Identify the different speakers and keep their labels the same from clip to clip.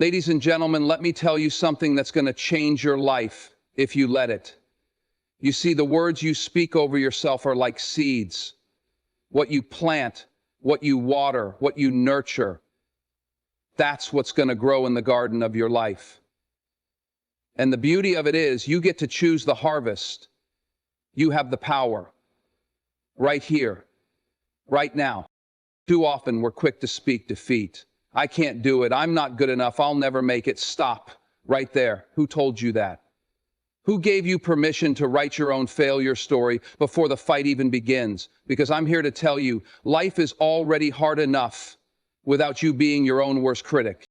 Speaker 1: Ladies and gentlemen, let me tell you something that's going to change your life if you let it. You see, the words you speak over yourself are like seeds. What you plant, what you water, what you nurture, that's what's going to grow in the garden of your life. And the beauty of it is you get to choose the harvest. You have the power right here, right now. Too often we're quick to speak defeat. I can't do it. I'm not good enough. I'll never make it. Stop right there. Who told you that? Who gave you permission to write your own failure story before the fight even begins? Because I'm here to tell you, life is already hard enough without you being your own worst critic.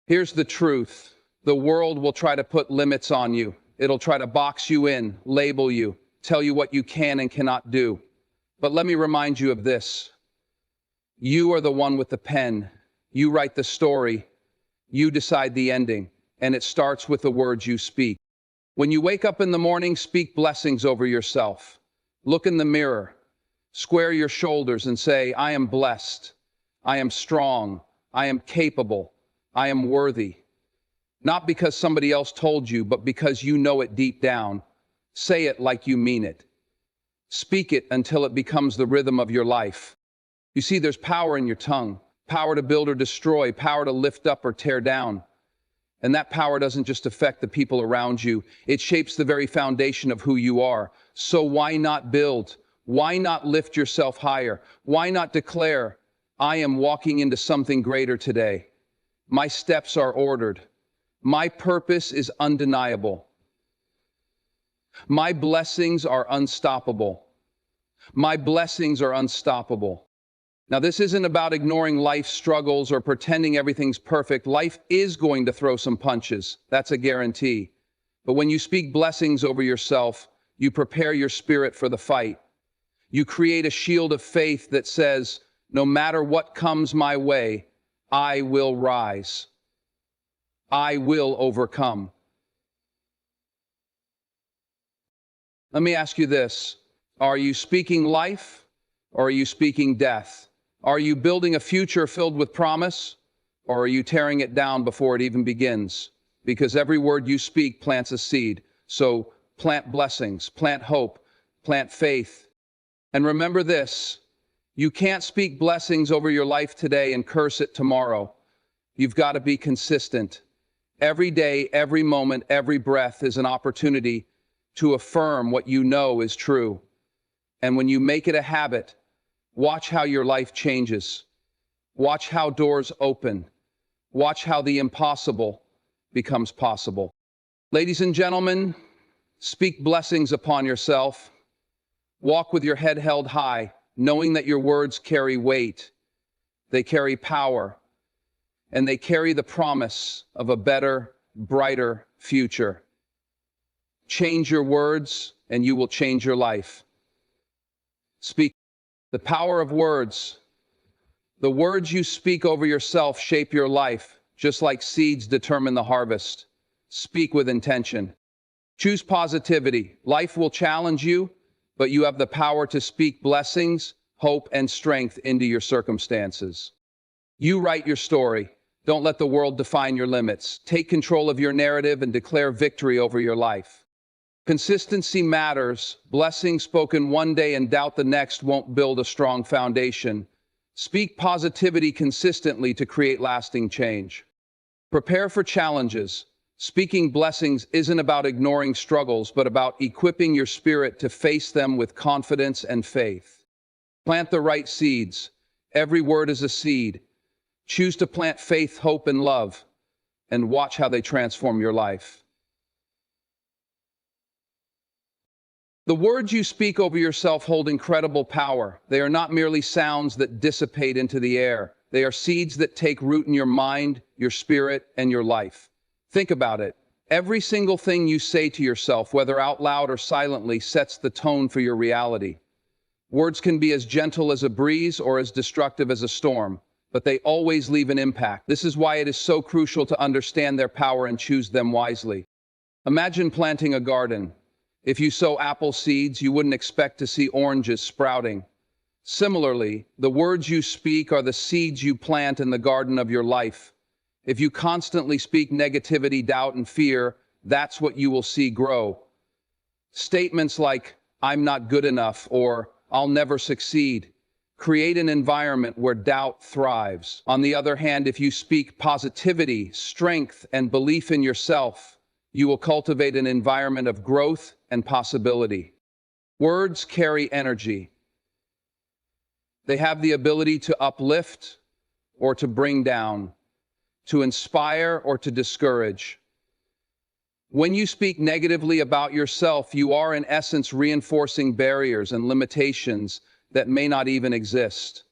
Speaker 1: Here's the truth. The world will try to put limits on you. It'll try to box you in, label you, tell you what you can and cannot do. But let me remind you of this. You are the one with the pen. You write the story. You decide the ending. And it starts with the words you speak. When you wake up in the morning, speak blessings over yourself. Look in the mirror. Square your shoulders and say, I am blessed. I am strong. I am capable. I am worthy. Not because somebody else told you, but because you know it deep down. Say it like you mean it. Speak it until it becomes the rhythm of your life. You see, there's power in your tongue. Power to build or destroy. Power to lift up or tear down. And that power doesn't just affect the people around you. It shapes the very foundation of who you are. So why not build? Why not lift yourself higher? Why not declare, I am walking into something greater today. My steps are ordered. My purpose is undeniable. My blessings are unstoppable. My blessings are unstoppable. Now, this isn't about ignoring life's struggles or pretending everything's perfect. Life is going to throw some punches. That's a guarantee. But when you speak blessings over yourself, you prepare your spirit for the fight. You create a shield of faith that says, no matter what comes my way, I will rise. I will overcome. Let me ask you this. Are you speaking life or are you speaking death? Are you building a future filled with promise, or are you tearing it down before it even begins? Because every word you speak plants a seed. So plant blessings, plant hope, plant faith. And remember this, you can't speak blessings over your life today and curse it tomorrow. You've got to be consistent. Every day, every moment, every breath is an opportunity to affirm what you know is true. And when you make it a habit, watch how your life changes. Watch how doors open. Watch how the impossible becomes possible. Ladies and gentlemen, speak blessings upon yourself. Walk with your head held high, knowing that your words carry weight. They carry power, and they carry the promise of a better, brighter future. Change your words, and you will change your life. Speak. The power of words. The words you speak over yourself shape your life, just like seeds determine the harvest. Speak with intention. Choose positivity. Life will challenge you, but you have the power to speak blessings, hope, and strength into your circumstances. You write your story. Don't let the world define your limits. Take control of your narrative and declare victory over your life. Consistency matters. Blessings spoken one day and doubt the next won't build a strong foundation. Speak positivity consistently to create lasting change. Prepare for challenges. Speaking blessings isn't about ignoring struggles, but about equipping your spirit to face them with confidence and faith. Plant the right seeds. Every word is a seed. Choose to plant faith, hope, and love, and watch how they transform your life. The words you speak over yourself hold incredible power. They are not merely sounds that dissipate into the air. They are seeds that take root in your mind, your spirit, and your life. Think about it. Every single thing you say to yourself, whether out loud or silently, sets the tone for your reality. Words can be as gentle as a breeze or as destructive as a storm, but they always leave an impact. This is why it is so crucial to understand their power and choose them wisely. Imagine planting a garden. If you sow apple seeds, you wouldn't expect to see oranges sprouting. Similarly, the words you speak are the seeds you plant in the garden of your life. If you constantly speak negativity, doubt, and fear, that's what you will see grow. Statements like, "I'm not good enough," or "I'll never succeed," create an environment where doubt thrives. On the other hand, if you speak positivity, strength, and belief in yourself, you will cultivate an environment of growth and possibility. Words carry energy. They have the ability to uplift or to bring down, to inspire or to discourage. When you speak negatively about yourself, you are in essence reinforcing barriers and limitations that may not even exist.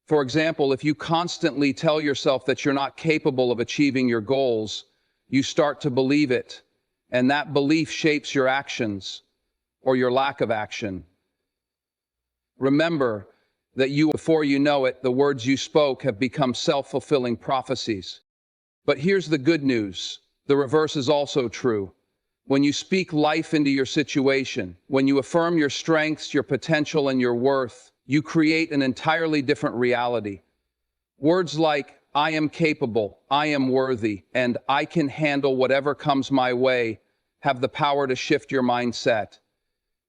Speaker 1: For example, if you constantly tell yourself that you're not capable of achieving your goals, you start to believe it, and that belief shapes your actions or your lack of action. Remember that before you know it, the words you spoke have become self-fulfilling prophecies. But here's the good news. The reverse is also true. When you speak life into your situation, when you affirm your strengths, your potential, and your worth, you create an entirely different reality. Words like, "I am capable," "I am worthy," and "I can handle whatever comes my way" have the power to shift your mindset.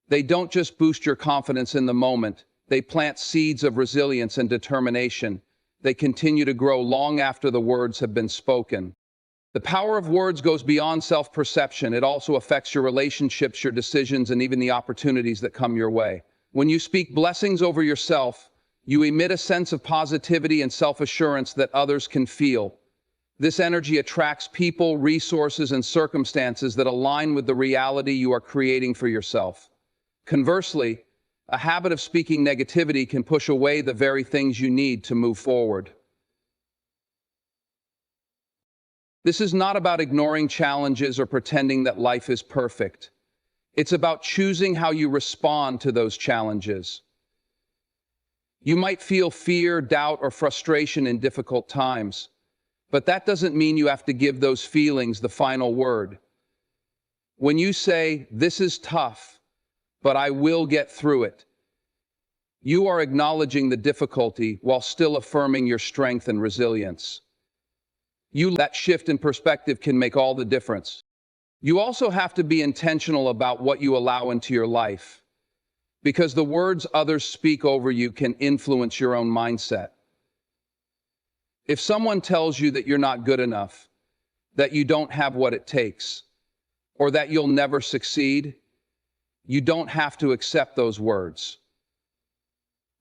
Speaker 1: They don't just boost your confidence in the moment, they plant seeds of resilience and determination. They continue to grow long after the words have been spoken. The power of words goes beyond self-perception. It also affects your relationships, your decisions, and even the opportunities that come your way. When you speak blessings over yourself, you emit a sense of positivity and self-assurance that others can feel. This energy attracts people, resources, and circumstances that align with the reality you are creating for yourself. Conversely, a habit of speaking negativity can push away the very things you need to move forward. This is not about ignoring challenges or pretending that life is perfect. It's about choosing how you respond to those challenges. You might feel fear, doubt, or frustration in difficult times, but that doesn't mean you have to give those feelings the final word. When you say, "This is tough, but I will get through it," you are acknowledging the difficulty while still affirming your strength and resilience. That shift in perspective can make all the difference. You also have to be intentional about what you allow into your life, because the words others speak over you can influence your own mindset. If someone tells you that you're not good enough, that you don't have what it takes, or that you'll never succeed, you don't have to accept those words.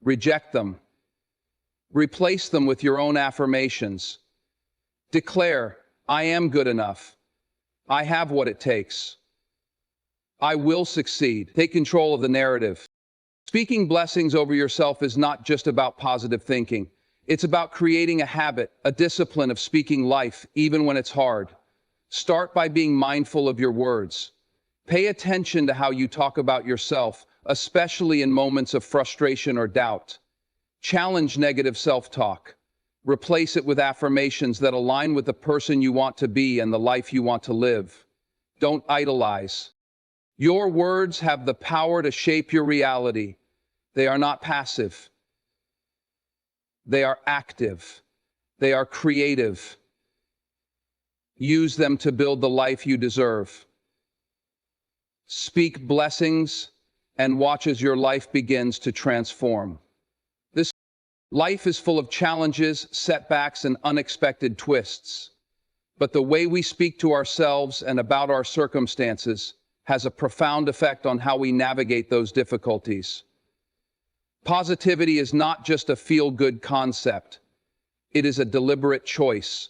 Speaker 1: Reject them. Replace them with your own affirmations. Declare, "I am good enough. I have what it takes. I will succeed." Take control of the narrative. Speaking blessings over yourself is not just about positive thinking. It's about creating a habit, a discipline of speaking life, even when it's hard. Start by being mindful of your words. Pay attention to how you talk about yourself, especially in moments of frustration or doubt. Challenge negative self-talk. Replace it with affirmations that align with the person you want to be and the life you want to live. Don't idolize. Your words have the power to shape your reality. They are not passive. They are active. They are creative. Use them to build the life you deserve. Speak blessings and watch as your life begins to transform. Life is full of challenges, setbacks, and unexpected twists. But the way we speak to ourselves and about our circumstances has a profound effect on how we navigate those difficulties. Positivity is not just a feel-good concept. It is a deliberate choice,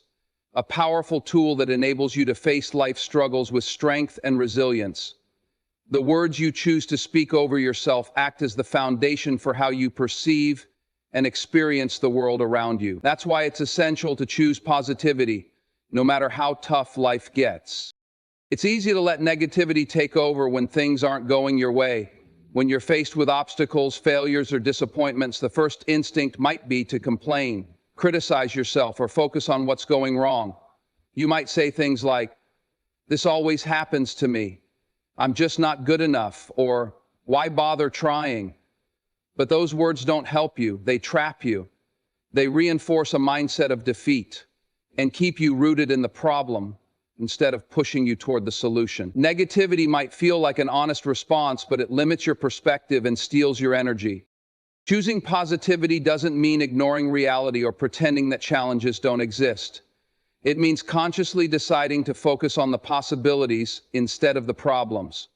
Speaker 1: a powerful tool that enables you to face life's struggles with strength and resilience. The words you choose to speak over yourself act as the foundation for how you perceive and experience the world around you. That's why it's essential to choose positivity, no matter how tough life gets. It's easy to let negativity take over when things aren't going your way. When you're faced with obstacles, failures, or disappointments, the first instinct might be to complain, criticize yourself, or focus on what's going wrong. You might say things like, "This always happens to me," "I'm just not good enough," or "Why bother trying?" But those words don't help you, they trap you. They reinforce a mindset of defeat. and keep you rooted in the problem instead of pushing you toward the solution. Negativity might feel like an honest response, but it limits your perspective and steals your energy. Choosing positivity doesn't mean ignoring reality or pretending that challenges don't exist. It means consciously deciding to focus on the possibilities instead of the problems.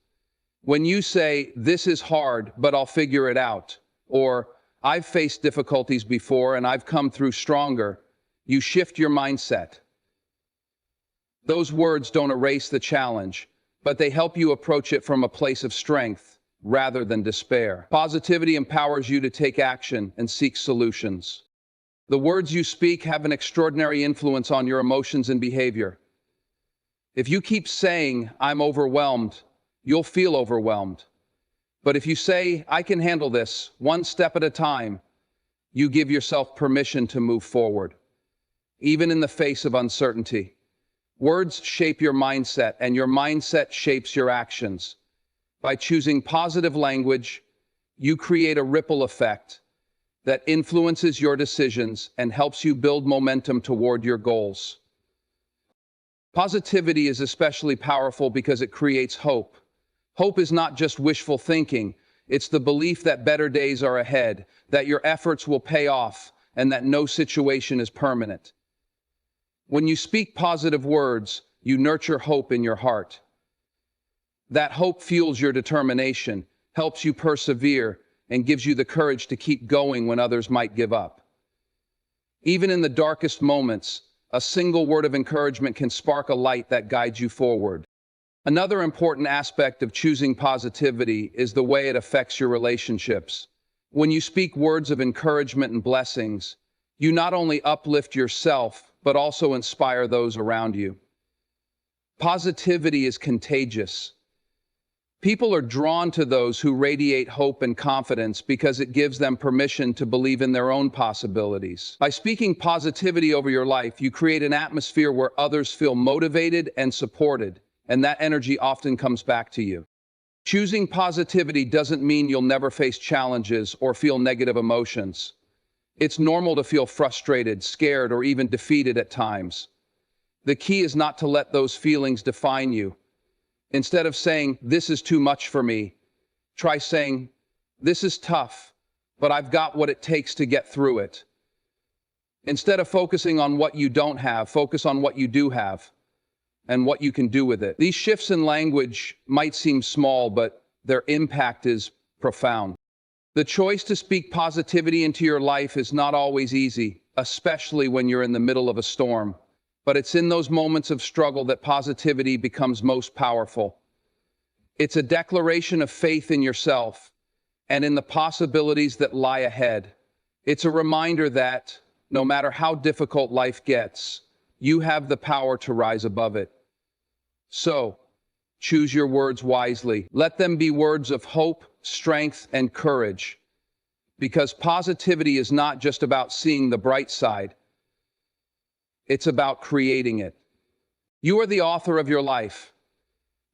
Speaker 1: When you say, "This is hard, but I'll figure it out," or "I've faced difficulties before and I've come through stronger," you shift your mindset. Those words don't erase the challenge, but they help you approach it from a place of strength rather than despair. Positivity empowers you to take action and seek solutions. The words you speak have an extraordinary influence on your emotions and behavior. If you keep saying, "I'm overwhelmed," you'll feel overwhelmed. But if you say, "I can handle this, one step at a time," you give yourself permission to move forward, even in the face of uncertainty. Words shape your mindset, and your mindset shapes your actions. By choosing positive language, you create a ripple effect that influences your decisions and helps you build momentum toward your goals. Positivity is especially powerful because it creates hope. Hope is not just wishful thinking, it's the belief that better days are ahead, that your efforts will pay off, and that no situation is permanent. When you speak positive words, you nurture hope in your heart. That hope fuels your determination, helps you persevere, and gives you the courage to keep going when others might give up. Even in the darkest moments, a single word of encouragement can spark a light that guides you forward. Another important aspect of choosing positivity is the way it affects your relationships. When you speak words of encouragement and blessings, you not only uplift yourself, but also inspire those around you. Positivity is contagious. People are drawn to those who radiate hope and confidence because it gives them permission to believe in their own possibilities. By speaking positivity over your life, you create an atmosphere where others feel motivated and supported, and that energy often comes back to you. Choosing positivity doesn't mean you'll never face challenges or feel negative emotions. It's normal to feel frustrated, scared, or even defeated at times. The key is not to let those feelings define you. Instead of saying, "This is too much for me," try saying, "This is tough, but I've got what it takes to get through it." Instead of focusing on what you don't have, focus on what you do have and what you can do with it. These shifts in language might seem small, but their impact is profound. The choice to speak positivity into your life is not always easy, especially when you're in the middle of a storm. But it's in those moments of struggle that positivity becomes most powerful. It's a declaration of faith in yourself and in the possibilities that lie ahead. It's a reminder that, no matter how difficult life gets, you have the power to rise above it. So, choose your words wisely. Let them be words of hope, strength, and courage. Because positivity is not just about seeing the bright side. It's about creating it. You are the author of your life.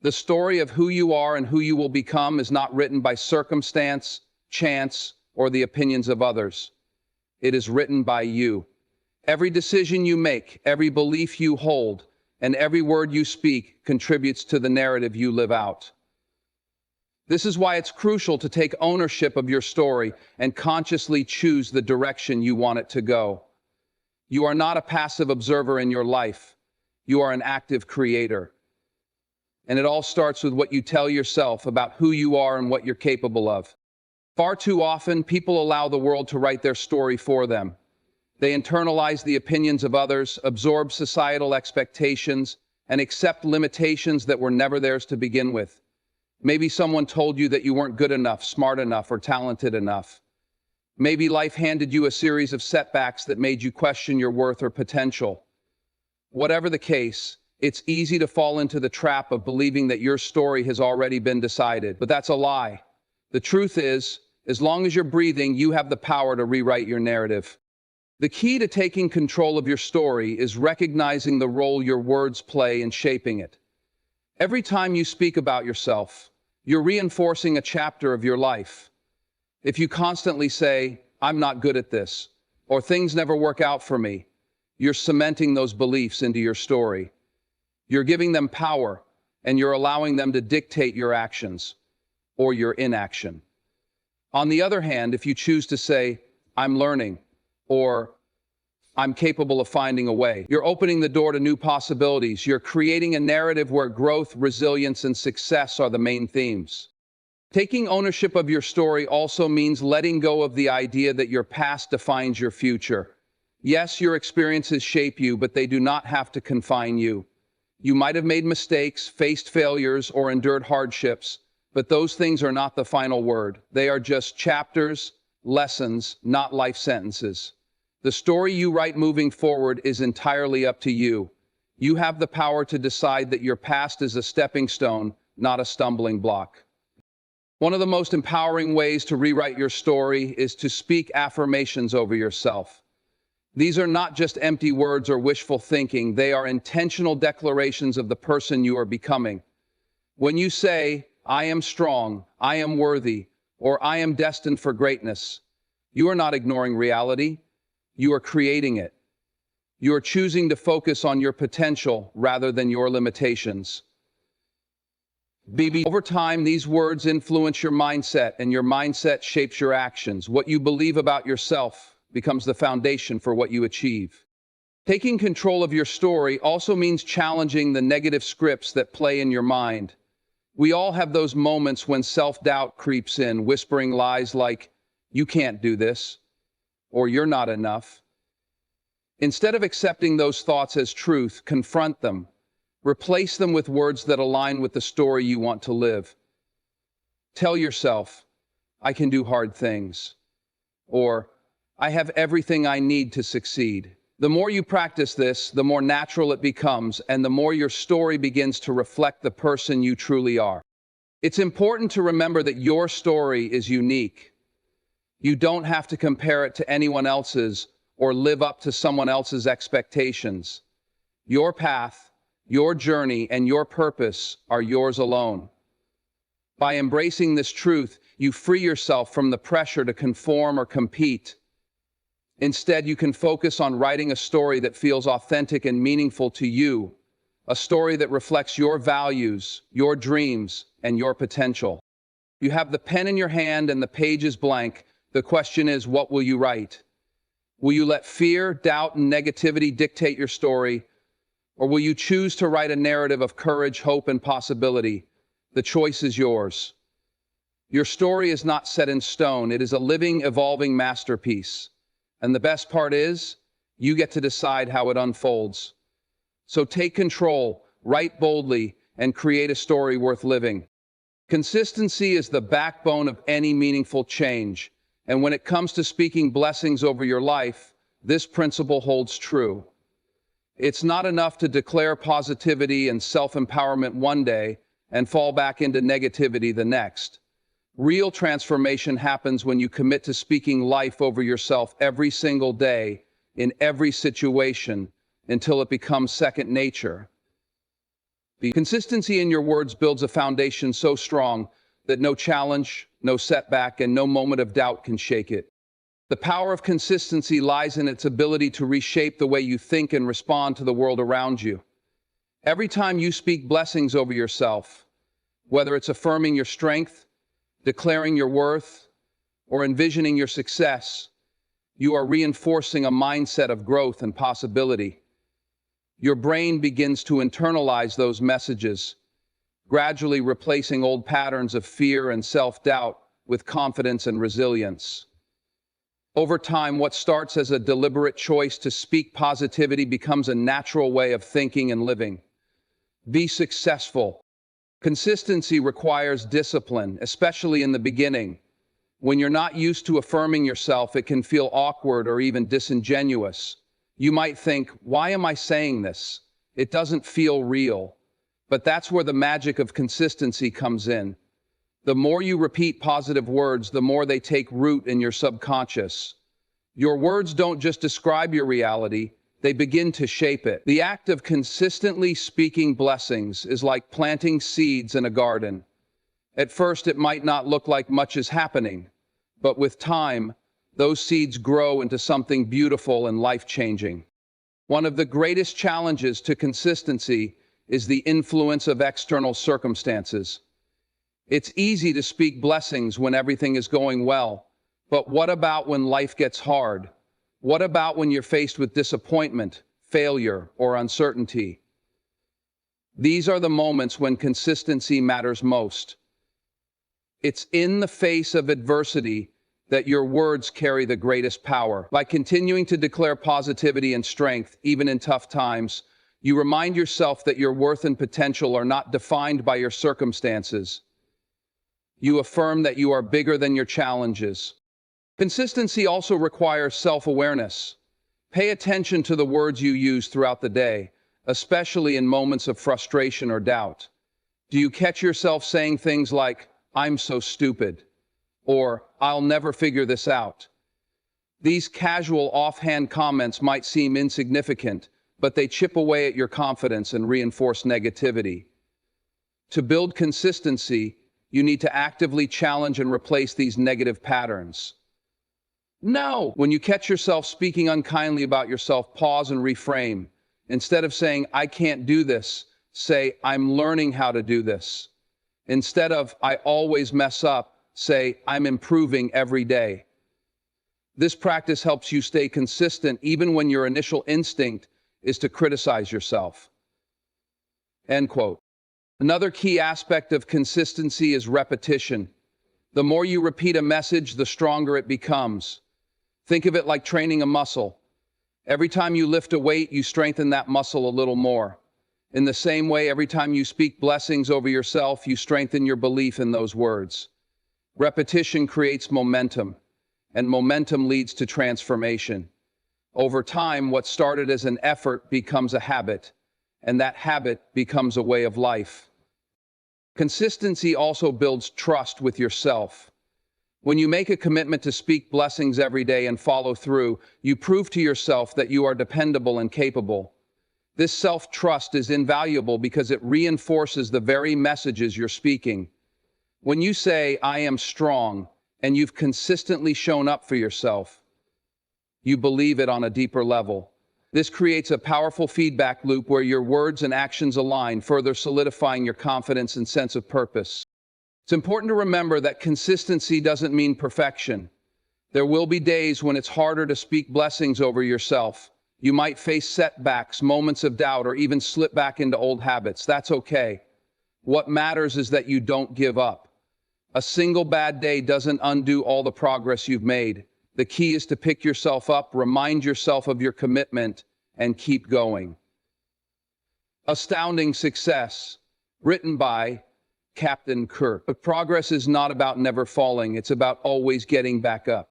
Speaker 1: The story of who you are and who you will become is not written by circumstance, chance, or the opinions of others. It is written by you. Every decision you make, every belief you hold, and every word you speak contributes to the narrative you live out. This is why it's crucial to take ownership of your story and consciously choose the direction you want it to go. You are not a passive observer in your life. You are an active creator. And it all starts with what you tell yourself about who you are and what you're capable of. Far too often, people allow the world to write their story for them. They internalize the opinions of others, absorb societal expectations, and accept limitations that were never theirs to begin with. Maybe someone told you that you weren't good enough, smart enough, or talented enough. Maybe life handed you a series of setbacks that made you question your worth or potential. Whatever the case, it's easy to fall into the trap of believing that your story has already been decided, but that's a lie. The truth is, as long as you're breathing, you have the power to rewrite your narrative. The key to taking control of your story is recognizing the role your words play in shaping it. Every time you speak about yourself, you're reinforcing a chapter of your life. If you constantly say, "I'm not good at this," or "things never work out for me," You're cementing those beliefs into your story. You're giving them power, and you're allowing them to dictate your actions or your inaction. On the other hand, if you choose to say, I'm learning, or I'm capable of finding a way, you're opening the door to new possibilities. You're creating a narrative where growth, resilience, and success are the main themes. Taking ownership of your story also means letting go of the idea that your past defines your future. Yes, your experiences shape you, but they do not have to confine you. You might have made mistakes, faced failures, or endured hardships, but those things are not the final word. They are just chapters, lessons, not life sentences. The story you write moving forward is entirely up to you. You have the power to decide that your past is a stepping stone, not a stumbling block. One of the most empowering ways to rewrite your story is to speak affirmations over yourself. These are not just empty words or wishful thinking, they are intentional declarations of the person you are becoming. When you say, I am strong, I am worthy, or I am destined for greatness, you are not ignoring reality, you are creating it. You are choosing to focus on your potential rather than your limitations. Over time, these words influence your mindset, and your mindset shapes your actions. What you believe about yourself becomes the foundation for what you achieve. Taking control of your story also means challenging the negative scripts that play in your mind. We all have those moments when self-doubt creeps in, whispering lies like, you can't do this, or you're not enough. Instead of accepting those thoughts as truth, confront them. Replace them with words that align with the story you want to live. Tell yourself, I can do hard things, or I have everything I need to succeed. The more you practice this, the more natural it becomes, and the more your story begins to reflect the person you truly are. It's important to remember that your story is unique. You don't have to compare it to anyone else's or live up to someone else's expectations. Your path, your journey, and your purpose are yours alone. By embracing this truth, you free yourself from the pressure to conform or compete. Instead, you can focus on writing a story that feels authentic and meaningful to you, a story that reflects your values, your dreams, and your potential. You have the pen in your hand and the page is blank. The question is, what will you write? Will you let fear, doubt, and negativity dictate your story? Or will you choose to write a narrative of courage, hope, and possibility? The choice is yours. Your story is not set in stone. It is a living, evolving masterpiece. And the best part is, you get to decide how it unfolds. So take control, write boldly, and create a story worth living. Consistency is the backbone of any meaningful change. And when it comes to speaking blessings over your life, this principle holds true. It's not enough to declare positivity and self-empowerment one day and fall back into negativity the next. Real transformation happens when you commit to speaking life over yourself every single day, in every situation, until it becomes second nature. The consistency in your words builds a foundation so strong that no challenge, no setback, and no moment of doubt can shake it. The power of consistency lies in its ability to reshape the way you think and respond to the world around you. Every time you speak blessings over yourself, whether it's affirming your strength, declaring your worth, or envisioning your success, you are reinforcing a mindset of growth and possibility. Your brain begins to internalize those messages, gradually replacing old patterns of fear and self-doubt with confidence and resilience. Over time, what starts as a deliberate choice to speak positivity becomes a natural way of thinking and living. Be successful. Consistency requires discipline, especially in the beginning. When you're not used to affirming yourself, it can feel awkward or even disingenuous. You might think, why am I saying this? It doesn't feel real. But that's where the magic of consistency comes in. The more you repeat positive words, the more they take root in your subconscious. Your words don't just describe your reality, they begin to shape it. The act of consistently speaking blessings is like planting seeds in a garden. At first, it might not look like much is happening, but with time, those seeds grow into something beautiful and life-changing. One of the greatest challenges to consistency is the influence of external circumstances. It's easy to speak blessings when everything is going well, but what about when life gets hard? What about when you're faced with disappointment, failure, or uncertainty? These are the moments when consistency matters most. It's in the face of adversity that your words carry the greatest power. By continuing to declare positivity and strength, even in tough times, you remind yourself that your worth and potential are not defined by your circumstances. You affirm that you are bigger than your challenges. Consistency also requires self-awareness. Pay attention to the words you use throughout the day, especially in moments of frustration or doubt. Do you catch yourself saying things like, "I'm so stupid," or "I'll never figure this out"? These casual, offhand comments might seem insignificant, but they chip away at your confidence and reinforce negativity. To build consistency, you need to actively challenge and replace these negative patterns. No! When you catch yourself speaking unkindly about yourself, pause and reframe. Instead of saying, "I can't do this," say, "I'm learning how to do this." Instead of, "I always mess up," say, "I'm improving every day." This practice helps you stay consistent even when your initial instinct is to criticize yourself. End quote. Another key aspect of consistency is repetition. The more you repeat a message, the stronger it becomes. Think of it like training a muscle. Every time you lift a weight, you strengthen that muscle a little more. In the same way, every time you speak blessings over yourself, you strengthen your belief in those words. Repetition creates momentum, and momentum leads to transformation. Over time, what started as an effort becomes a habit, and that habit becomes a way of life. Consistency also builds trust with yourself. When you make a commitment to speak blessings every day and follow through, you prove to yourself that you are dependable and capable. This self-trust is invaluable because it reinforces the very messages you're speaking. When you say, "I am strong," and you've consistently shown up for yourself, you believe it on a deeper level. This creates a powerful feedback loop where your words and actions align, further solidifying your confidence and sense of purpose. It's important to remember that consistency doesn't mean perfection. There will be days when it's harder to speak blessings over yourself. You might face setbacks, moments of doubt, or even slip back into old habits. That's okay. What matters is that you don't give up. A single bad day doesn't undo all the progress you've made. The key is to pick yourself up, remind yourself of your commitment, and keep going. Astounding Success, written by Captain Kirk. But progress is not about never falling, it's about always getting back up.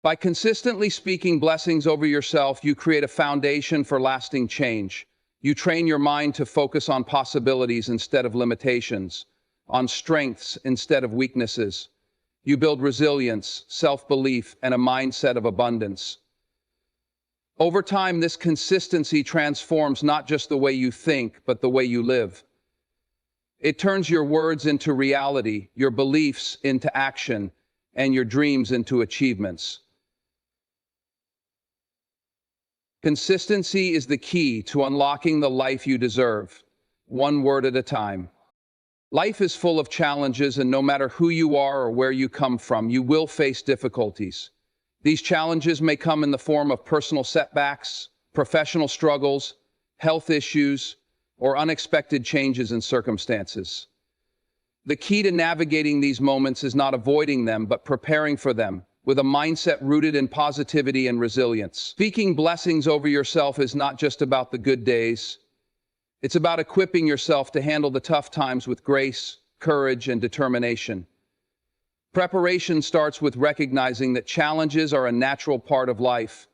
Speaker 1: By consistently speaking blessings over yourself, you create a foundation for lasting change. You train your mind to focus on possibilities instead of limitations, on strengths instead of weaknesses. You build resilience, self-belief, and a mindset of abundance. Over time, this consistency transforms not just the way you think, but the way you live. It turns your words into reality, your beliefs into action, and your dreams into achievements. Consistency is the key to unlocking the life you deserve, one word at a time. Life is full of challenges, and no matter who you are or where you come from, you will face difficulties. These challenges may come in the form of personal setbacks, professional struggles, health issues, or unexpected changes in circumstances. The key to navigating these moments is not avoiding them, but preparing for them, with a mindset rooted in positivity and resilience. Speaking blessings over yourself is not just about the good days. It's about equipping yourself to handle the tough times with grace, courage, and determination. Preparation starts with recognizing that challenges are a natural part of life.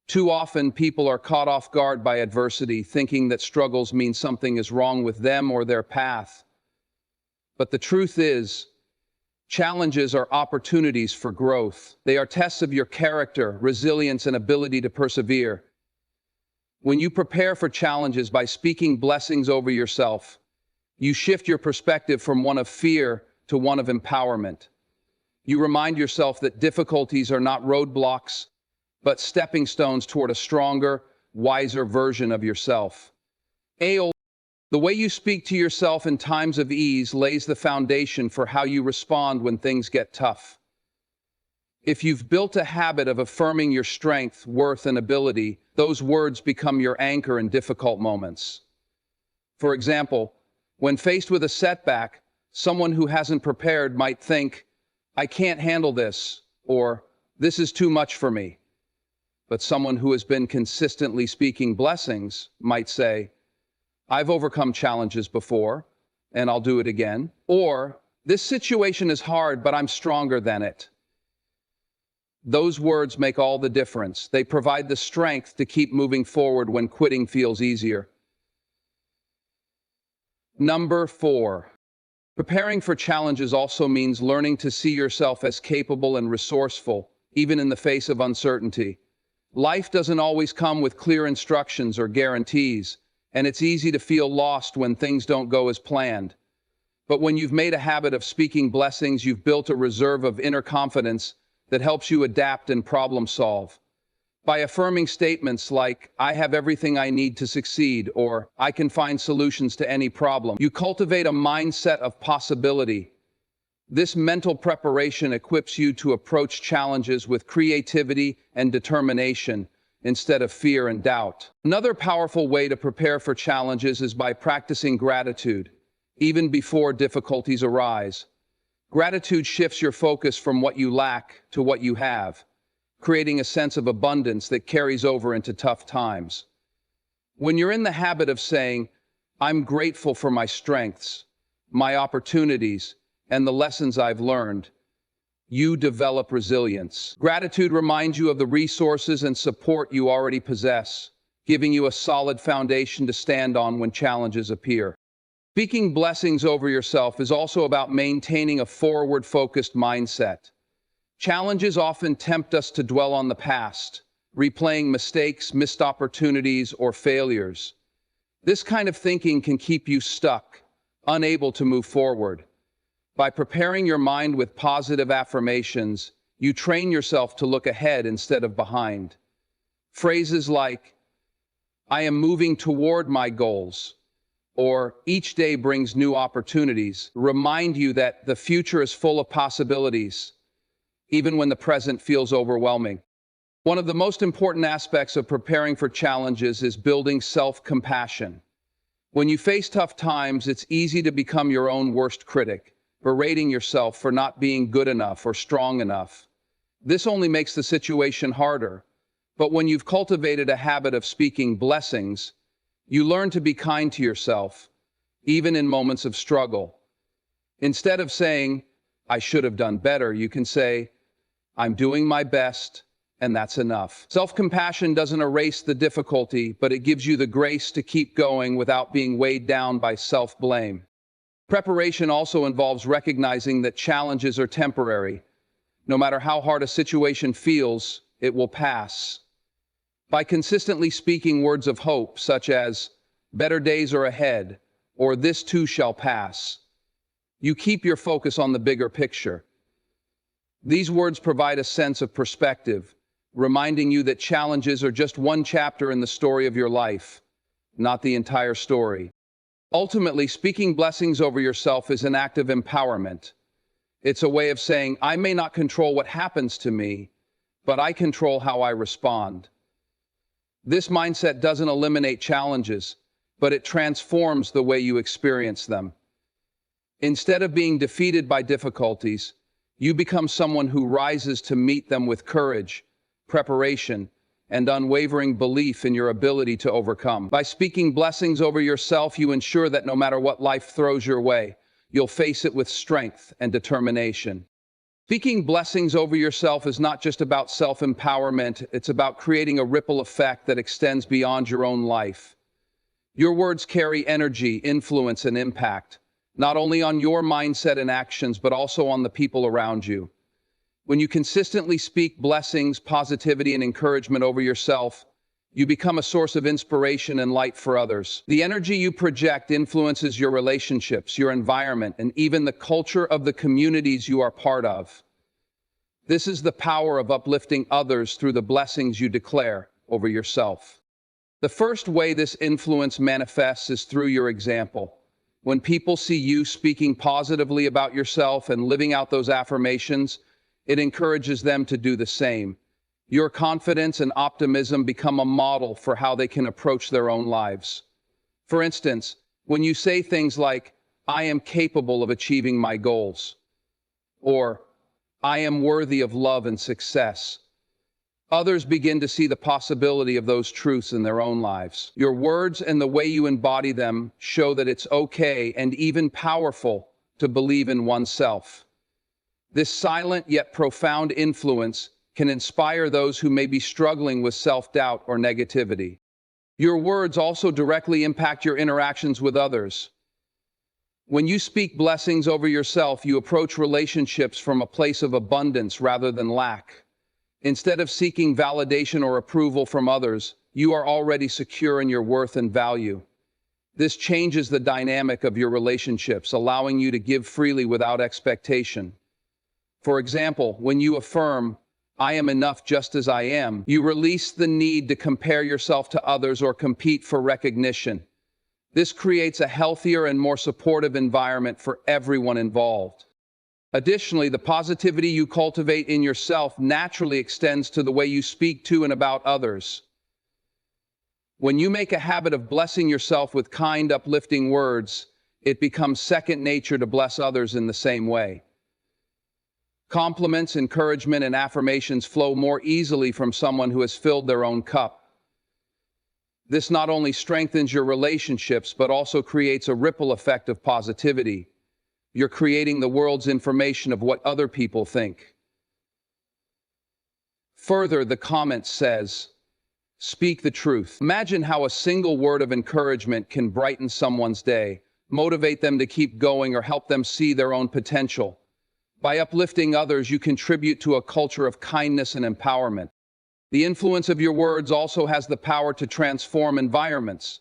Speaker 1: Too often, people are caught off guard by adversity, thinking that struggles mean something is wrong with them or their path. But the truth is, challenges are opportunities for growth. They are tests of your character, resilience, and ability to persevere. When you prepare for challenges by speaking blessings over yourself, you shift your perspective from one of fear to one of empowerment. You remind yourself that difficulties are not roadblocks, but stepping stones toward a stronger, wiser version of yourself. The way you speak to yourself in times of ease lays the foundation for how you respond when things get tough. If you've built a habit of affirming your strength, worth, and ability, those words become your anchor in difficult moments. For example, when faced with a setback, someone who hasn't prepared might think, "I can't handle this," or "This is too much for me." But someone who has been consistently speaking blessings might say, "I've overcome challenges before, and I'll do it again." Or, "This situation is hard, but I'm stronger than it." Those words make all the difference. They provide the strength to keep moving forward when quitting feels easier. Number 4. Preparing for challenges also means learning to see yourself as capable and resourceful, even in the face of uncertainty. Life doesn't always come with clear instructions or guarantees, and it's easy to feel lost when things don't go as planned. But when you've made a habit of speaking blessings, you've built a reserve of inner confidence that helps you adapt and problem solve. By affirming statements like, "I have everything I need to succeed," or "I can find solutions to any problem," you cultivate a mindset of possibility. This mental preparation equips you to approach challenges with creativity and determination instead of fear and doubt. Another powerful way to prepare for challenges is by practicing gratitude, even before difficulties arise. Gratitude shifts your focus from what you lack to what you have, creating a sense of abundance that carries over into tough times. When you're in the habit of saying, "I'm grateful for my strengths, my opportunities, and the lessons I've learned," you develop resilience. Gratitude reminds you of the resources and support you already possess, giving you a solid foundation to stand on when challenges appear. Speaking blessings over yourself is also about maintaining a forward-focused mindset. Challenges often tempt us to dwell on the past, replaying mistakes, missed opportunities, or failures. This kind of thinking can keep you stuck, unable to move forward. By preparing your mind with positive affirmations, you train yourself to look ahead instead of behind. Phrases like, "I am moving toward my goals," or "Each day brings new opportunities," remind you that the future is full of possibilities, even when the present feels overwhelming. One of the most important aspects of preparing for challenges is building self-compassion. When you face tough times, it's easy to become your own worst critic, berating yourself for not being good enough or strong enough. This only makes the situation harder. But when you've cultivated a habit of speaking blessings, you learn to be kind to yourself, even in moments of struggle. Instead of saying, "I should have done better," you can say, "I'm doing my best, and that's enough." Self-compassion doesn't erase the difficulty, but it gives you the grace to keep going without being weighed down by self-blame. Preparation also involves recognizing that challenges are temporary. No matter how hard a situation feels, it will pass. By consistently speaking words of hope, such as, "Better days are ahead," or "This too shall pass," you keep your focus on the bigger picture. These words provide a sense of perspective, reminding you that challenges are just one chapter in the story of your life, not the entire story. Ultimately, speaking blessings over yourself is an act of empowerment. It's a way of saying, "I may not control what happens to me, but I control how I respond." This mindset doesn't eliminate challenges, but it transforms the way you experience them. Instead of being defeated by difficulties, you become someone who rises to meet them with courage, preparation, and unwavering belief in your ability to overcome. By speaking blessings over yourself, you ensure that no matter what life throws your way, you'll face it with strength and determination. Speaking blessings over yourself is not just about self-empowerment, it's about creating a ripple effect that extends beyond your own life. Your words carry energy, influence, and impact, not only on your mindset and actions, but also on the people around you. When you consistently speak blessings, positivity, and encouragement over yourself, you become a source of inspiration and light for others. The energy you project influences your relationships, your environment, and even the culture of the communities you are part of. This is the power of uplifting others through the blessings you declare over yourself. The first way this influence manifests is through your example. When people see you speaking positively about yourself and living out those affirmations, it encourages them to do the same. Your confidence and optimism become a model for how they can approach their own lives. For instance, when you say things like, "I am capable of achieving my goals," or "I am worthy of love and success," others begin to see the possibility of those truths in their own lives. Your words and the way you embody them show that it's okay and even powerful to believe in oneself. This silent yet profound influence can inspire those who may be struggling with self-doubt or negativity. Your words also directly impact your interactions with others. When you speak blessings over yourself, you approach relationships from a place of abundance rather than lack. Instead of seeking validation or approval from others, you are already secure in your worth and value. This changes the dynamic of your relationships, allowing you to give freely without expectation. For example, when you affirm, "I am enough just as I am," you release the need to compare yourself to others or compete for recognition. This creates a healthier and more supportive environment for everyone involved. Additionally, the positivity you cultivate in yourself naturally extends to the way you speak to and about others. When you make a habit of blessing yourself with kind, uplifting words, it becomes second nature to bless others in the same way. Compliments, encouragement, and affirmations flow more easily from someone who has filled their own cup. This not only strengthens your relationships, but also creates a ripple effect of positivity. You're creating the world's information of what other people think. Further, the comment says, "Speak the truth." Imagine how a single word of encouragement can brighten someone's day, motivate them to keep going, or help them see their own potential. By uplifting others, you contribute to a culture of kindness and empowerment. The influence of your words also has the power to transform environments.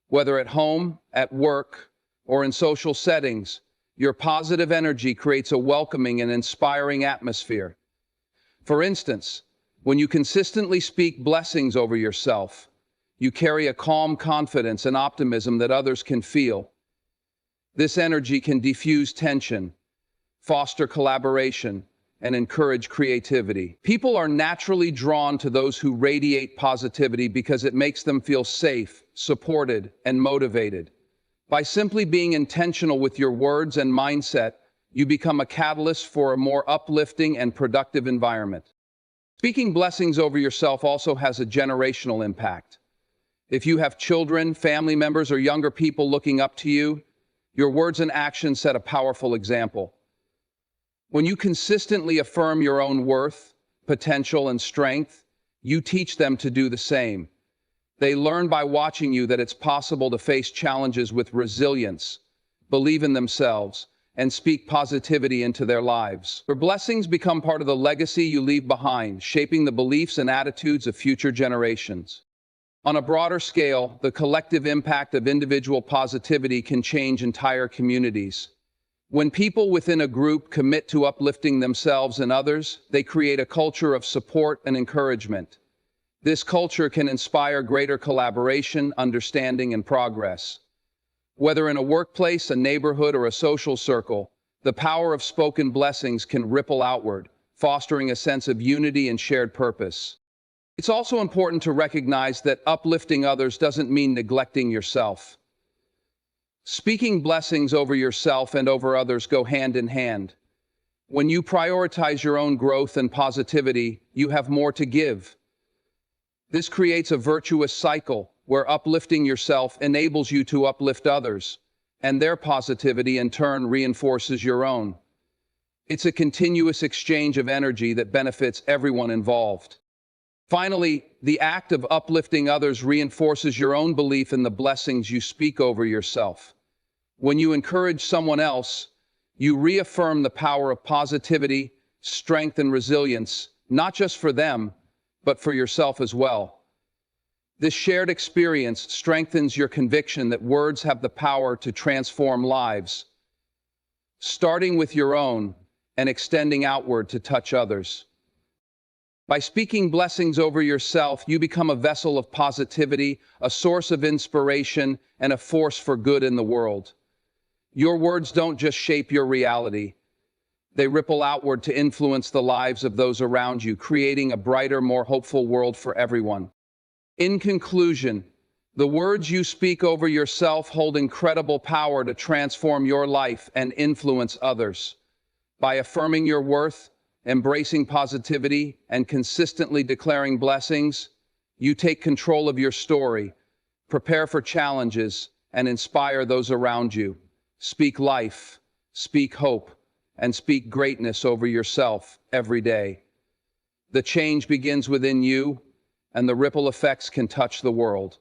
Speaker 1: Whether at home, at work, or in social settings, your positive energy creates a welcoming and inspiring atmosphere. For instance, when you consistently speak blessings over yourself, you carry a calm confidence and optimism that others can feel. This energy can diffuse tension, foster collaboration, and encourage creativity. People are naturally drawn to those who radiate positivity because it makes them feel safe, supported, and motivated. By simply being intentional with your words and mindset, you become a catalyst for a more uplifting and productive environment. Speaking blessings over yourself also has a generational impact. If you have children, family members, or younger people looking up to you, your words and actions set a powerful example. When you consistently affirm your own worth, potential, and strength, you teach them to do the same. They learn by watching you that it's possible to face challenges with resilience, believe in themselves, and speak positivity into their lives. Your blessings become part of the legacy you leave behind, shaping the beliefs and attitudes of future generations. On a broader scale, the collective impact of individual positivity can change entire communities. When people within a group commit to uplifting themselves and others, they create a culture of support and encouragement. This culture can inspire greater collaboration, understanding, and progress. Whether in a workplace, a neighborhood, or a social circle, the power of spoken blessings can ripple outward, fostering a sense of unity and shared purpose. It's also important to recognize that uplifting others doesn't mean neglecting yourself. Speaking blessings over yourself and over others go hand in hand. When you prioritize your own growth and positivity, you have more to give. This creates a virtuous cycle where uplifting yourself enables you to uplift others, and their positivity in turn reinforces your own. It's a continuous exchange of energy that benefits everyone involved. Finally, the act of uplifting others reinforces your own belief in the blessings you speak over yourself. When you encourage someone else, you reaffirm the power of positivity, strength, and resilience, not just for them, but for yourself as well. This shared experience strengthens your conviction that words have the power to transform lives, starting with your own and extending outward to touch others. By speaking blessings over yourself, you become a vessel of positivity, a source of inspiration, and a force for good in the world. Your words don't just shape your reality. They ripple outward to influence the lives of those around you, creating a brighter, more hopeful world for everyone. In conclusion, the words you speak over yourself hold incredible power to transform your life and influence others. By affirming your worth, embracing positivity, and consistently declaring blessings, you take control of your story, prepare for challenges, and inspire those around you. Speak life, speak hope, and speak greatness over yourself every day. The change begins within you, and the ripple effects can touch the world.